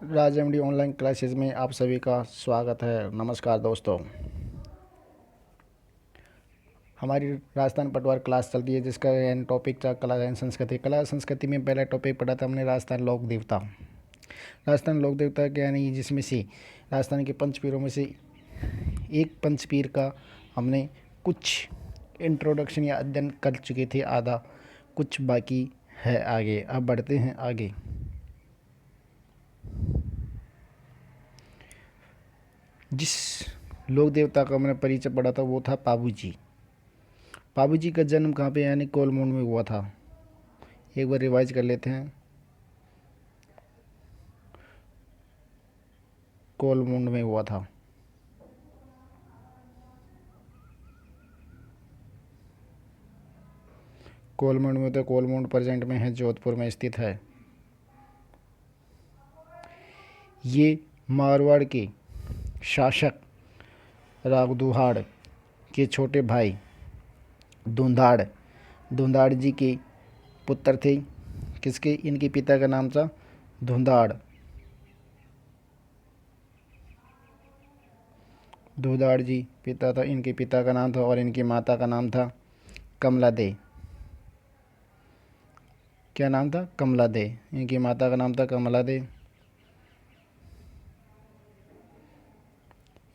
राज MD online classes में आप सभी का स्वागत है। नमस्कार दोस्तों, हमारी राजस्थान पटवार क्लास चलती है जिसका टॉपिक था कला एवं संस्कृति। कला संस्कृति में पहला टॉपिक पढ़ा था हमने राजस्थान लोक देवता। राजस्थान लोक देवता के यानी जिसमें से राजस्थान के पंचपीरों में से एक पंचपीर का हमने कुछ इंट्रोडक्शन या अध्ययन कर चुके थे, आधा कुछ बाकी है आगे। अब बढ़ते हैं आगे। जिस लोक देवता का हमने परिचय पढ़ा था वो था पाबू जी। पाबू जी का जन्म कहाँ पे यानी कोलमोंड में हुआ था। एक बार रिवाइज कर लेते हैं। कोलमोंड में हुआ था। कोलमोंड में तो कोलमोंड प्रेजेंट में है, जोधपुर में स्थित है। ये मारवाड़ के शासक राघदुहाड़ के छोटे भाई धुंधाड़ जी के पुत्र थे। किसके? इनके पिता का नाम था धुंधाड़ जी पिता था, इनके पिता का नाम था, और इनकी माता का नाम था कमला दे। क्या नाम था? कमला दे। इनकी माता का नाम था कमला दे।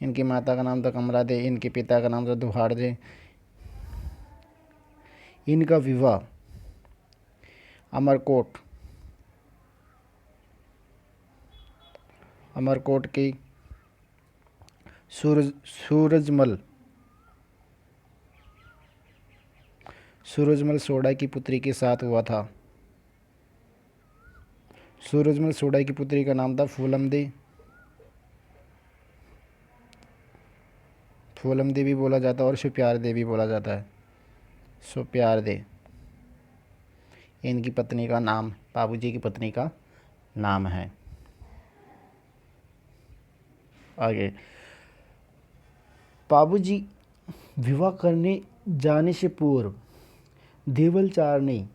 इनकी माता का नाम था कमला दे, इनके पिता का नाम था दुहाड़ दे। इनका विवाह अमरकोट के सूरजमल सोडा की पुत्री के साथ हुआ था। सूरजमल सोडा की पुत्री का नाम था फूलम दे भी बोला जाता है और सुप्यार दे भी बोला जाता है। सुप्यार दे इनकी पत्नी का नाम, बाबूजी की पत्नी का नाम है। आगे, बाबूजी विवाह करने जाने से पूर्व देवलचारणी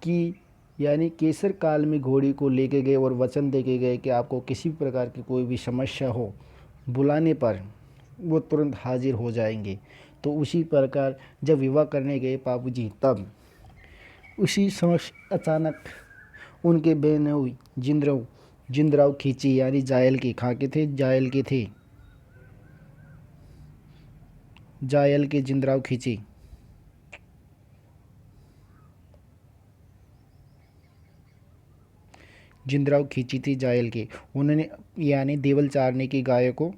की यानी केसर काल में घोड़ी को लेके गए और वचन देके गए कि आपको किसी भी प्रकार की कोई भी समस्या हो, बुलाने पर वो तुरंत हाजिर हो जाएंगे। तो उसी प्रकार जब विवाह करने गए बाबूजी, तब उसी समय अचानक उनके बेनऊ जिंदराव खींची यानी जायल के खा के थे, जायल के जिंदराव खींची थी जायल के। उन्होंने यानी देवल चारने की गाय को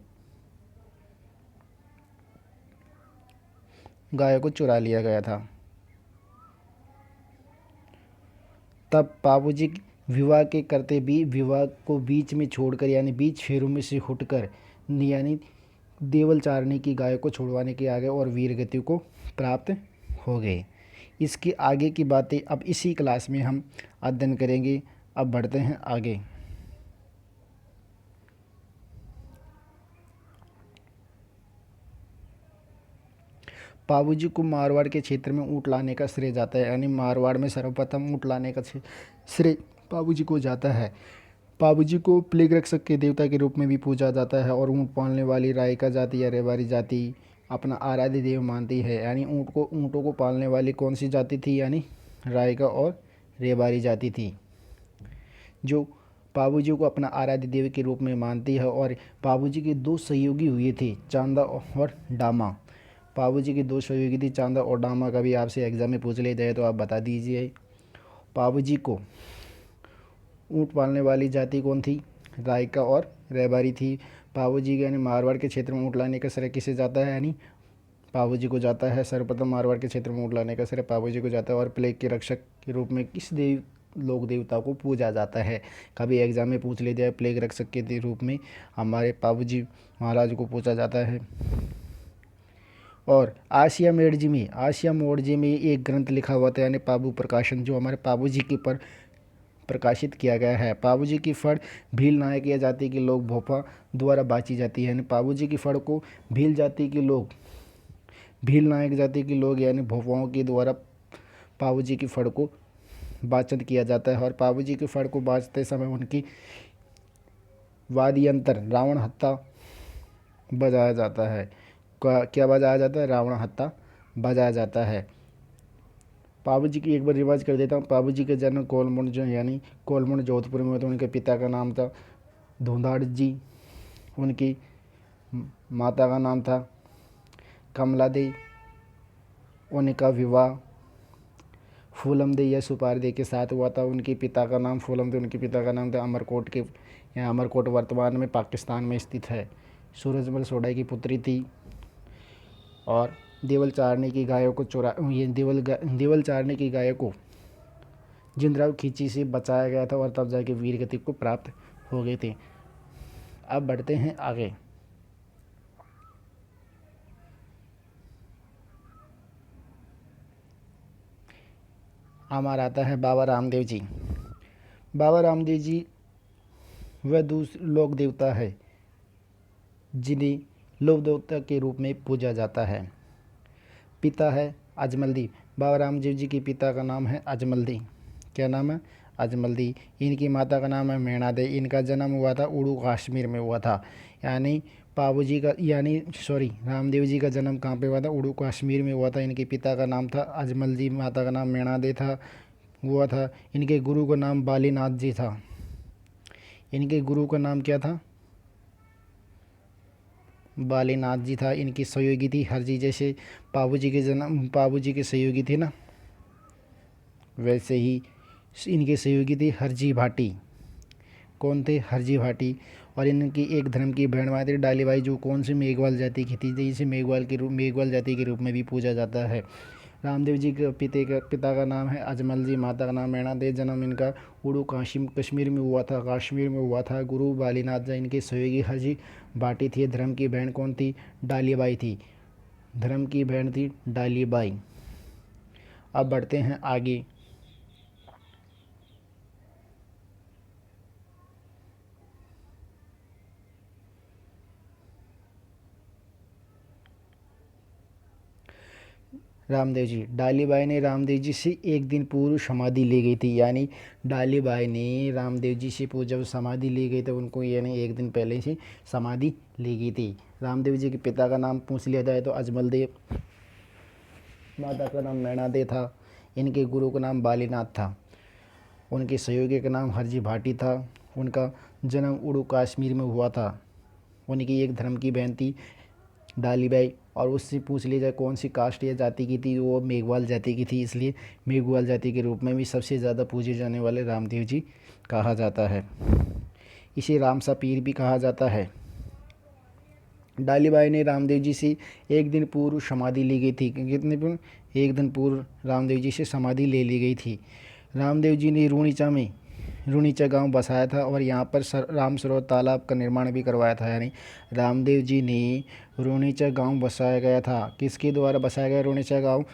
चुरा लिया गया था। तब बाबूजी विवाह के करते भी विवाह को बीच में छोड़कर यानी बीच फेरों में से हटकर यानी देवल चारने की गाय को छुड़वाने के आगे और वीर गति को प्राप्त हो गए। इसकी आगे की बातें अब इसी क्लास में हम अध्ययन करेंगे। अब बढ़ते हैं आगे। बाबूजी को मारवाड़ के क्षेत्र में ऊँट लाने का श्रेय जाता है, यानी मारवाड़ में सर्वप्रथम ऊँट लाने का श्रेय बाबूजी को जाता है। बाबूजी को प्लेग रक्षक के देवता के रूप में भी पूजा जाता है और ऊँट पालने वाली रायका जाति या रेवारी जाति अपना आराध्य देव मानती है। यानी ऊँटों को पालने वाली कौन सी जाति थी? यानी रायका और रेवारी जाति थी, जो बाबूजी को अपना आराध्य देव के रूप में मानती है। और बाबूजी के दो सहयोगी हुए थे, चांदा और डामा। बाबूजी की दो सहयोगी थी, चांदा और डामा। कभी आपसे एग्जाम में पूछ ले जाए तो आप बता दीजिए। बाबूजी को ऊँट पालने वाली जाति कौन थी? रायका और रेबारी थी। बाबूजी के यानी मारवाड़ के क्षेत्र में ऊँट लाने का श्रेय किसे जाता है? यानी बाबूजी को जाता है। सर्वप्रथम मारवाड़ के क्षेत्र में ऊँट लाने का श्रेय बाबूजी को जाता है। और प्लेग के रक्षक के रूप में किस लोक देवता को पूजा जाता है? कभी एग्जाम में पूछ ले जाए, प्लेग रक्षक के रूप में हमारे बाबूजी महाराज को पूछा जाता है। और आसिया मोड़जी में एक ग्रंथ लिखा हुआ था, यानी पाबू प्रकाशन, जो हमारे बाबूजी के पर प्रकाशित किया गया है। बाबूजी की फड़ भील नायक या जाति के लोग भोपा द्वारा बाँची जाती है। यानी बाबूजी की फड़ को भील नायक जाति के लोग यानी भोपाओं के द्वारा बाबूजी की फड़ को वाचन किया जाता है। और बाबूजी की फड़ को बाँचते समय उनकी वाद्य यंत्र रावण हत्था बजाया जाता है। क्या बजाया जाता है? रावण हत्था बजाया जाता है। पाबू जी की एक बार रिवाज कर देता हूँ। पाबू जी का जन्म कोलमुंड जो यानी कोलमुंड जोधपुर में हुआ था। उनके पिता का नाम था धुंधाड़ जी, उनकी माता का नाम था कमला देवी। उनका विवाह फूलम दे या सुपारी दे के साथ हुआ था। उनके पिता का नाम फूलम दे, उनके पिता का नाम था अमरकोट के, यहाँ अमरकोट वर्तमान में पाकिस्तान में स्थित है। सूरजमल सोढा की पुत्री थी और देवल चारने की गायों को देवल चारने की गायों को जिंदराव खींची से बचाया गया था और तब जाके वीर गति को प्राप्त हो गए थे। अब बढ़ते हैं आगे। हमारा आता है बाबा रामदेव जी। बाबा रामदेव जी वह दूसरे लोक देवता है जिन्हें लोक देवता के रूप में पूजा जाता है। पिता है अजमलदी। बाबा रामदेव जी के पिता का नाम है अजमलदी। क्या नाम है? अजमलदी। इनकी माता का नाम है मैणा दे। इनका जन्म हुआ था उड़ू कश्मीर में हुआ था। यानी रामदेव जी का जन्म कहाँ पे हुआ था? उड़ू कश्मीर में हुआ था। इनके पिता का नाम था अजमलदी, माता का नाम मैणा दे हुआ था। इनके गुरु का नाम बालीनाथ जी था। इनके गुरु का नाम क्या था? बालीनाथ जी था। इनकी सहयोगी थी हरजी। जैसे पाबू जी के सहयोगी थे ना, वैसे ही इनके सहयोगी थी हरजी भाटी। कौन थे? हरजी भाटी। और इनकी एक धर्म की बहन माता थी डालीबाई, जो कौन सी मेघवाल जाति की थी, जिसे मेघवाल जाति के रूप में भी पूजा जाता है। रामदेव जी के पिता का नाम है अजमल जी, माता का नाम मैणा दे। जन्म इनका उड़ू कश्मीर में हुआ था। गुरु बालीनाथ जी इनके सहयोगी हरजी भाटी थी। धर्म की बहन कौन थी? डालीबाई थी। धर्म की बहन थी डालीबाई। अब बढ़ते हैं आगे। रामदेव जी। डालीबाई ने रामदेव जी से एक दिन पूर्व समाधि ली गई थी। यानी डालीबाई ने रामदेव जी से जब समाधि ली गई तो उनको यानी एक दिन पहले से समाधि ली गई थी। रामदेव जी के पिता का नाम पूछ लिया जाए तो अजमल देव, माता का नाम मैणा दे था। इनके गुरु का नाम बालीनाथ था। उनके सहयोगी का नाम हरजी भाटी था। उनका जन्म उड़ू कश्मीर में हुआ था। उनकी एक धर्म की बहन थी डालीबाई, और उससे पूछ लिया जाए कौन सी कास्ट या जाति की थी, वो मेघवाल जाति की थी। इसलिए मेघवाल जाति के रूप में भी सबसे ज़्यादा पूजे जाने वाले रामदेव जी कहा जाता है। इसे रामसा पीर भी कहा जाता है। डालीबाई ने रामदेव जी से एक दिन पूर्व समाधि ली गई थी। कितने पूर्व? एक दिन पूर्व रामदेव जी से समाधि ले ली गई थी। रामदेव जी ने रूणीचा गांव बसाया था और यहाँ पर राम सरोवर तालाब का निर्माण भी करवाया था। यानी रामदेव जी ने रूणीचा गांव बसाया गया था। किसके द्वारा बसाया गया रूणीचा गांव?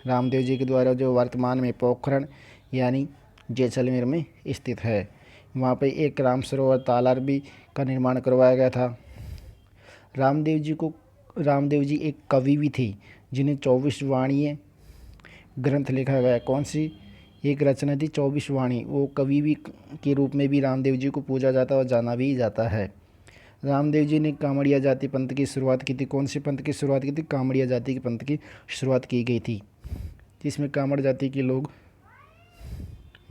रामदेव जी के द्वारा, जो वर्तमान में पोखरण यानी जैसलमेर में स्थित है। वहाँ पर एक राम सरोवर तालाब भी का निर्माण करवाया गया था। रामदेव जी एक कवि भी थे जिन्हें 24 वाणियाँ ग्रंथ लिखा गया। कौन सी एक रचना थी? 24 वाणी। वो कवि भी के रूप में भी रामदेव जी को पूजा जाता है और जाना भी जाता है। रामदेव जी ने कामड़िया जाति पंथ की शुरुआत की थी। कौन से पंथ की शुरुआत की थी? कामड़िया जाति के पंथ की शुरुआत की गई थी, जिसमें कामड़ जाति के लोग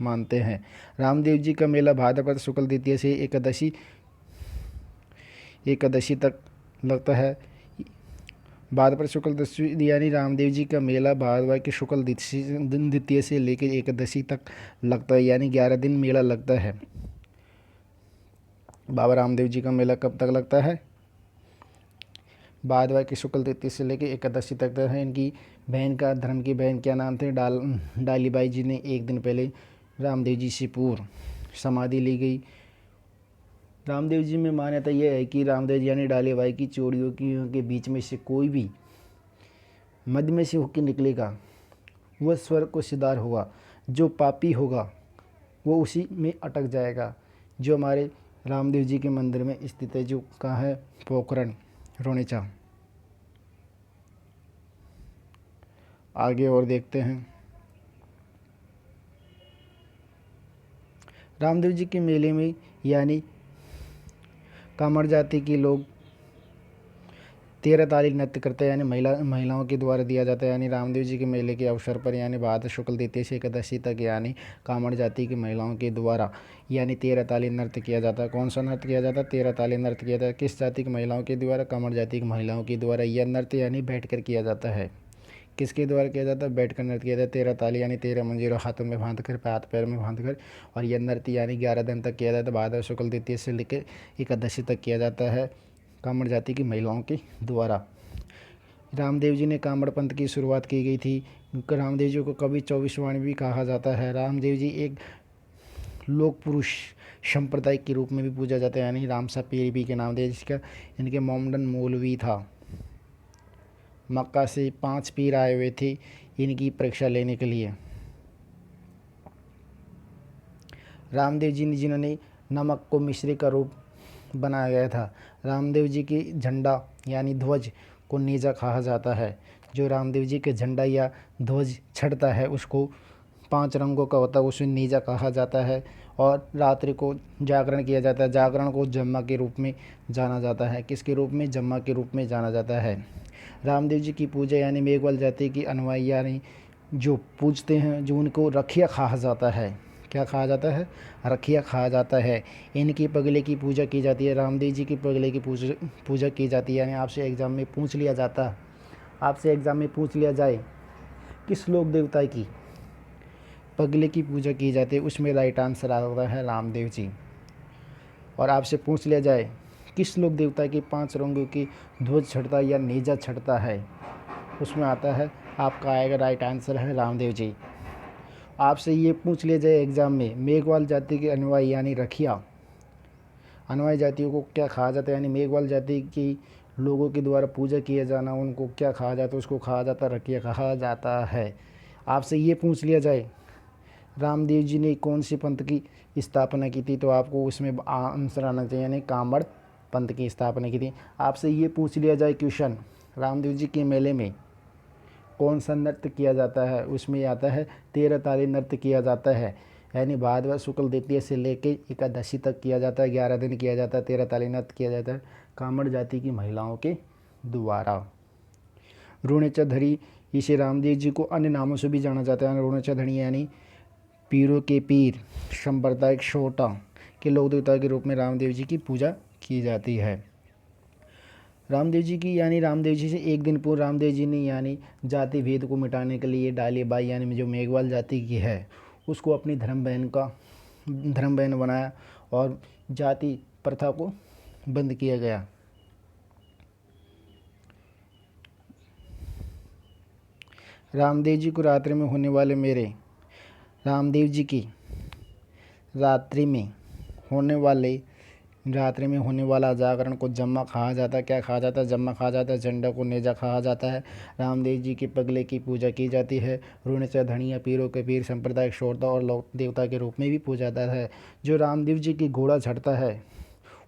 मानते हैं। रामदेव जी का मेला भाद्रपद शुक्ल द्वितीय से एकादशी तक लगता है। भाद्रपद शुक्ल दशमी यानी रामदेव जी का मेला भाद्रपद के शुक्ल द्वितीय से लेकर एकादशी तक लगता है, यानी 11 दिन मेला लगता है। बाबा रामदेव जी का मेला कब तक लगता है? भाद्रपद के शुक्ल द्वितीय से लेकर एकादशी तक है। इनकी बहन का, धर्म की बहन क्या नाम थे? डालीबाई जी ने एक दिन पहले रामदेव जी से पूर्व समाधि ली गई। रामदेव जी में मान्यता यह है कि रामदेव जी यानी डालीबाई की चोड़ियों के बीच में से कोई भी मध्य में से होकर निकलेगा वह स्वर्ग को सिधार होगा। जो पापी होगा वो उसी में अटक जाएगा। जो हमारे रामदेव जी के मंदिर में स्थित है, जो कहाँ है? पोखरण रोनेचा। आगे और देखते हैं। रामदेव जी के मेले में यानी कामड़ जाति के लोग 13 ताली नृत्य करते हैं, यानी महिलाओं के द्वारा दिया जाता है। यानी रामदेव जी के मेले के अवसर पर यानी भाद्र शुक्ल द्वितीय से एकादशी तक यानी कामड़ जाति की महिलाओं के द्वारा यानी 13 ताली नृत्य किया जाता है। कौन सा नृत्य किया जाता है? 13 ताली नृत्य किया जाता है। किस जाति की महिलाओं के द्वारा? कामड़ जाति की महिलाओं के द्वारा यह नृत्य यानी बैठ कर किया जाता है। किसके द्वारा किया जाता है? बैठ कर नृत्य किया जाता है। 13 ताली यानी 13 मंजीरों हाथों में बांध कर, हाथ पैर में बांध कर, और यह नृत्य यानी 11 दिन तक किया जाता है। भाद्र शुक्ल द्वितीय से लेकर एकादशी तक किया जाता है कामड़ जाति की महिलाओं के द्वारा। रामदेव जी ने कामड़ पंथ की शुरुआत की गई थी। रामदेव जी को कवि 24 वाणी भी कहा जाता है। रामदेव जी एक लोक पुरुष संप्रदाय के रूप में भी पूजा जाता है, यानी रामसा पीर भी के नाम दे, जिसका इनके मोमडन मौलवी था। मक्का से 5 पीर आए हुए थे इनकी परीक्षा लेने के लिए। रामदेव जी ने जिन्होंने नमक को मिश्री का रूप बनाया गया था। रामदेव जी की झंडा यानी ध्वज को नेजा कहा जाता है। जो रामदेव जी के झंडा या ध्वज छड़ता है उसको 5 रंगों का होता है, उसे नेजा कहा जाता है। और रात्रि को जागरण किया जाता है। जागरण को जम्मा के रूप में जाना जाता है। किसके रूप में? जम्मा के रूप में जाना जाता है। रामदेव जी की पूजा यानी मेघवाल जाति की अनुयायी यानी जो पूजते हैं, जो उनको रखिया कहा जाता है। क्या कहा जाता है? रखिया कहा जाता है। इनकी पगले की पूजा की जाती है। रामदेव जी की पगले की पूजा की जाती है। यानी आपसे एग्ज़ाम में पूछ लिया जाता, आपसे एग्ज़ाम में पूछ लिया जाए किस लोक देवता की पगले की पूजा की जाती है, उसमें राइट आंसर आता है रामदेव जी। और आपसे पूछ लिया जाए किस लोक देवता की 5 रंगों की ध्वज छड़ता या नेजा छड़ता है, उसमें आता है, आपका आएगा राइट आंसर है रामदेव जी। आपसे ये पूछ लिया जाए एग्ज़ाम में मेघवाल जाति के अनुयायी यानी रखिया अनुयायी जातियों को क्या कहा जाता है, यानी मेघवाल जाति की लोगों के द्वारा पूजा किया जाना उनको क्या कहा जाता है? उसको कहा जाता है रखिया कहा जाता है। आपसे ये पूछ लिया जाए रामदेव जी ने कौन से पंथ की स्थापना की थी, तो आपको उसमें आंसर आना चाहिए, यानी कामड़ पंथ की स्थापना की थी। आपसे ये पूछ लिया जाए क्वेश्चन रामदेव जी के मेले में कौन सा नृत्य किया जाता है, उसमें आता है 13 ताली नृत्य किया जाता है। यानी भाद्र शुक्ल द्वितीय से लेकर एकादशी तक किया जाता है। 11 दिन किया जाता है। 13 ताली नृत्य किया जाता है कामड़ जाति की महिलाओं के द्वारा। रुणेचाधरी, इसे रामदेव जी को अन्य नामों से भी जाना जाता है। रुणेचाधरी यानी पीरों के पीर सांप्रदायिक छोटा के लोक देवता के रूप में रामदेव जी की पूजा की जाती है। रामदेव जी की यानी रामदेव जी से एक दिन पूर्व रामदेव जी ने यानी जाति भेद को मिटाने के लिए डाली बाई यानी जो मेघवाल जाति की है उसको अपनी धर्म बहन बनाया और जाति प्रथा को बंद किया गया। रामदेव जी को रात्रि में होने वाले मेरे रामदेव जी की रात्रि में होने वाला जागरण को जम्मा कहा जाता है। क्या कहा जाता है? जम्मा कहा जाता है। झंडा को नेजा कहा जाता है। रामदेव जी के पगले की पूजा की जाती है। रुणेचाधणिया पीरों के पीर सांप्रदायिक श्रोता और लोक देवता के रूप में भी पूजा जाता है। जो रामदेव जी की घोड़ा चढ़ता है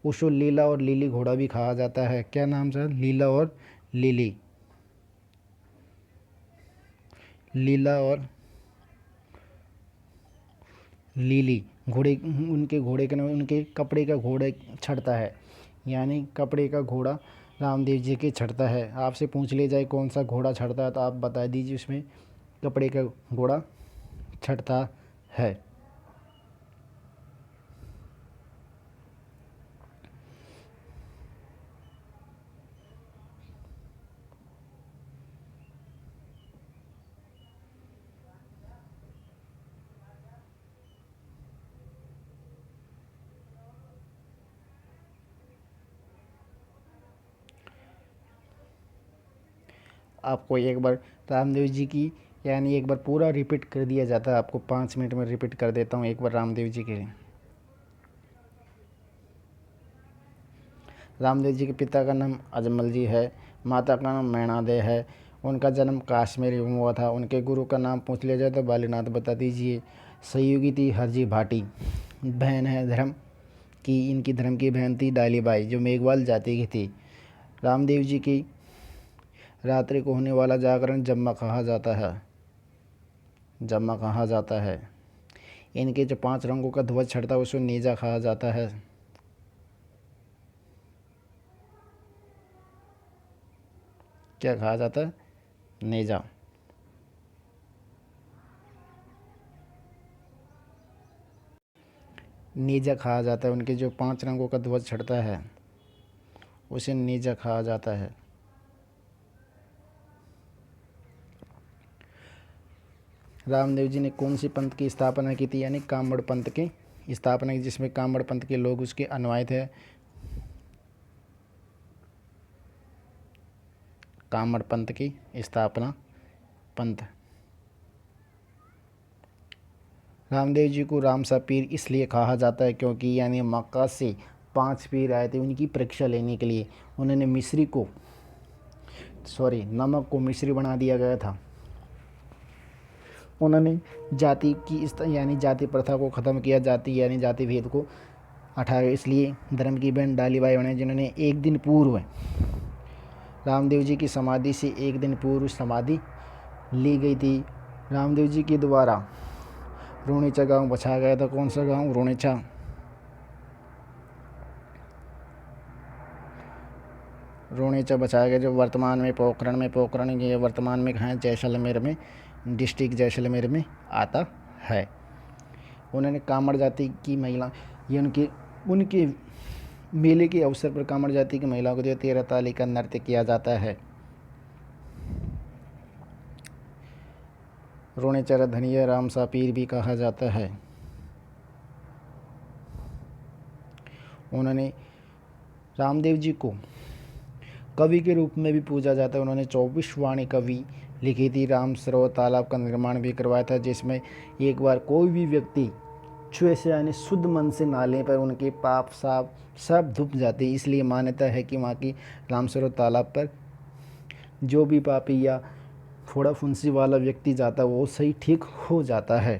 उसको लीला और लीली घोड़ा भी कहा जाता है। क्या नाम सर? लीला और लीली। लीला और लीली घोड़े, उनके घोड़े के नाम, उनके कपड़े का घोड़ा छड़ता है, यानी कपड़े का घोड़ा रामदेव जी के छड़ता है। आपसे पूछ लिया जाए कौन सा घोड़ा छड़ता है तो आप बता दीजिए उसमें कपड़े का घोड़ा छड़ता है। आपको एक बार रामदेव जी की यानी एक बार पूरा रिपीट कर दिया जाता है। आपको 5 मिनट में रिपीट कर देता हूँ एक बार रामदेव जी के। रामदेव जी के पिता का नाम अजमल जी है, माता का नाम मैणा दे है। उनका जन्म काश्मीर में हुआ था। उनके गुरु का नाम पूछ लिया जाए तो बालीनाथ बता दीजिए। सहयोगी थी हरजी भाटी। बहन है धर्म की, इनकी धर्म की बहन थी डालीबाई जो मेघवाल जाति की थी। रामदेव जी की रात्रि को होने वाला जागरण जम्मा कहा जाता है। जम्मा कहा जाता है। इनके जो 5 रंगों का ध्वज छड़ता है उसको नेजा कहा जाता है। क्या कहा जाता है? नेजा। नेजा कहा जाता है। उनके जो 5 रंगों का ध्वज छड़ता है उसे नेजा कहा जाता है। रामदेव जी ने कौन सी पंथ की स्थापना की थी? यानी कामड़ पंथ की स्थापना की, जिसमें कामड़ पंथ के लोग उसके अनुयायी थे। कामड़ पंथ की स्थापना पंथ। रामदेव जी को रामसा पीर इसलिए कहा जाता है क्योंकि यानी मक्का से 5 पीर आए थे उनकी परीक्षा लेने के लिए। उन्होंने नमक को मिश्री बना दिया गया था। उन्होंने जाति की यानी जाति प्रथा को ख़त्म किया, जाति भेद को हटाया। इसलिए धर्म की बहन डालीबाई बने, जिन्होंने एक दिन पूर्व रामदेव जी की समाधि से एक दिन पूर्व समाधि ली गई थी। रामदेव जी के द्वारा रोनेचा गांव बचाया गया था। कौन सा गांव? रोनेचा। रोनेचा बचाया गया, जो वर्तमान में पोखरण ये वर्तमान में कहाँ है? जैसलमेर में, डिस्ट्रिक्ट जैसलमेर में आता है। उन्होंने कामड़ जाति की महिला, ये उनके मेले के अवसर पर कामड़ जाति की महिलाओं को 13 ताली का नृत्य किया जाता है। रोनेचर धनिया रामसा पीर भी कहा जाता है। उन्होंने रामदेव जी को कवि के रूप में भी पूजा जाता है। उन्होंने 24 वाणी कवि लिखी थी। राम सरोवर तालाब का निर्माण भी करवाया था, जिसमें एक बार कोई भी व्यक्ति छुए से यानी शुद्ध मन से नाले पर उनके पाप साप सब धुप जाते। इसलिए मान्यता है कि वहाँ की राम सरोवर तालाब पर जो भी पापी या फोड़ा फुंसी वाला व्यक्ति जाता है वो सही ठीक हो जाता है।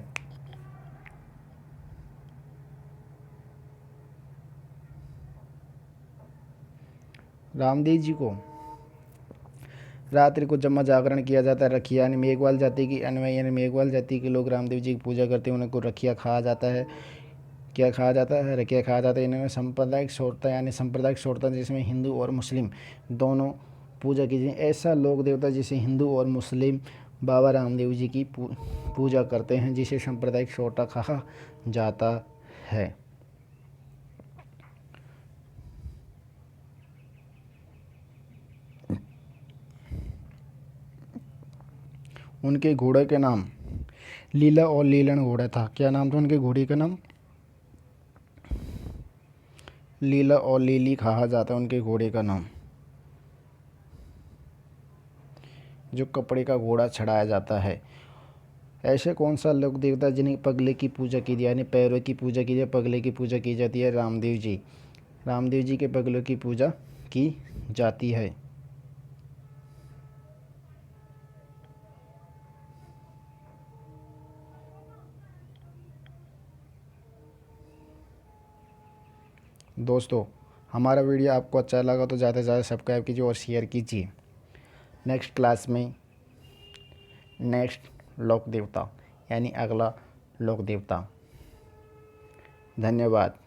रामदेव जी को रात्रि को जम्मा जागरण किया जाता है। रखिया यानी मेघवाल जाति की अन्वय यानी मेघवाल जाति के लोग रामदेव जी की पूजा करते हैं, उनको रखिया कहा जाता है। क्या कहा जाता है? रखिया कहा जाता है। इन्होंने सांप्रदायिक शोरता जिसमें हिंदू और मुस्लिम दोनों पूजा कीजिए। ऐसा लोक देवता जिसे हिंदू और मुस्लिम बाबा रामदेव जी की पूजा करते हैं, जिसे सांप्रदायिक शोरता कहा जाता है। उनके घोड़े के नाम लीला और लीलन घोड़ा था। क्या नाम था उनके घोड़े का नाम? लीला और लीली कहा जाता है उनके घोड़े का नाम। जो कपड़े का घोड़ा चढ़ाया जाता है। ऐसे कौन सा लोक देवता जिन्हें पगले की पूजा की जाती है, यानी पैरों की पूजा की जाती है, पगले की पूजा की जाती है? रामदेव जी के पगलों की पूजा की जाती है। दोस्तों, हमारा वीडियो आपको अच्छा लगा तो ज़्यादा से ज़्यादा सब्सक्राइब कीजिए और शेयर कीजिए। नेक्स्ट क्लास में नेक्स्ट लोक देवता यानी अगला लोक देवता। धन्यवाद।